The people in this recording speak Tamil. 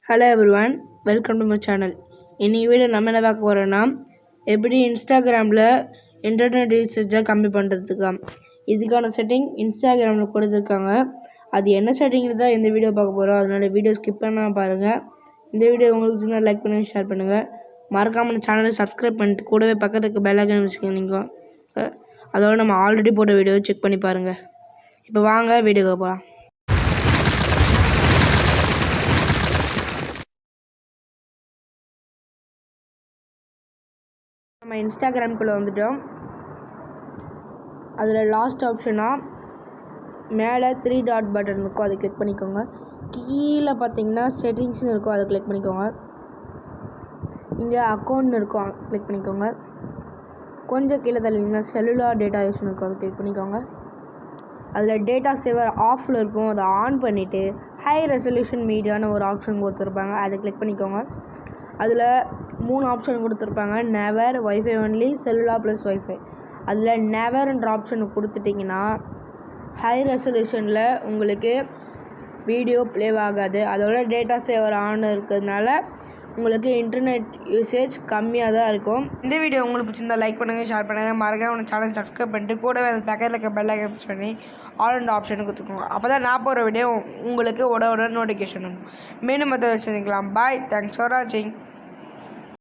Hello everyone, welcome to my channel. இன்னைக்கு வீடியோ நம்ம என்ன பார்க்க போகிறோன்னா, எப்படி இன்ஸ்டாகிராமில் இன்டர்நெட் யூசேஜை கம்மி பண்ணுறதுக்கா. இதுக்கான செட்டிங் இன்ஸ்டாகிராமில் கொடுத்துருக்காங்க. அது என்ன செட்டிங் தான் இந்த வீடியோ பார்க்க போகிறோம். அதனால வீடியோ ஸ்கிப் பண்ணாமல் பாருங்கள். இந்த வீடியோ உங்களுக்கு சின்ன லைக் பண்ணி ஷேர் பண்ணுங்கள். மறக்காமல் சேனலை சப்ஸ்கிரைப் பண்ணிட்டு கூடவே பக்கத்துக்கு பெல் ஐக்கான் வச்சுக்கோங்க. அதோட நம்ம ஆல்ரெடி போட்ட வீடியோ செக் பண்ணி பாருங்கள். இப்போ வாங்க வீடியோக்கு போகலாம். நம்ம இன்ஸ்டாகிராம்குள்ளே வந்துட்டோம். அதில் லாஸ்ட் ஆப்ஷனாக மேலே 3 டாட் பட்டன் இருக்கும், அதை கிளிக் பண்ணிக்கோங்க. கீழே பார்த்தீங்கன்னா செட்டிங்ஸ்னு இருக்கும், அதை கிளிக் பண்ணிக்கோங்க. இங்கே அக்கௌண்ட்னு இருக்கும், கிளிக் பண்ணிக்கோங்க. கொஞ்சம் கீழே தள்ளிங்கன்னா செல்லுலார் டேட்டா யூஸ்னு இருக்கும், அதை கிளிக் பண்ணிக்கோங்க. அதில் டேட்டா சேவர் ஆஃபில் இருக்கும், அதை ஆன் பண்ணிவிட்டு ஹை ரெசல்யூஷன் மீடியான்னு ஒரு ஆப்ஷன் கொடுத்துருப்பாங்க, அதை கிளிக் பண்ணிக்கோங்க. அதில் 3 ஆப்ஷன் கொடுத்துருப்பாங்க, never, wifi only, cellular plus wifi. அதில் நெவர்ன்ற ஆப்ஷனுக்கு கொடுத்துட்டிங்கன்னா ஹை ரெசல்யூஷனில் உங்களுக்கு வீடியோ ப்ளே ஆகாது. அதோட டேட்டா சேவர் ஆன் இருக்கிறதுனால உங்களுக்கு இன்டர்நெட் யூசேஜ் கம்மியாக தான் இருக்கும். இந்த வீடியோ உங்களுக்கு பிடிச்சிருந்தா லைக் பண்ணுங்கள், ஷேர் பண்ணுங்கள். மறக்காம உங்கள் சேனல் சப்ஸ்கிரைப் பண்ணிட்டு கூடவே அந்த பக்கத்தில் இருக்க பெல் ஐக்கான் ப்ரெஸ் பண்ணி ஆல் அண்ட் ஆப்ஷனுக்கு கொடுத்துக்கோங்க. அப்போ தான் நான் போகிற வீடியோ உங்களுக்கு உடனே நோட்டிஃபிகேஷன் வரும். மீண்டும் மற்ற வச்சுருக்கலாம். பாய், தேங்க்ஸ் ஃபார் வாட்சிங்.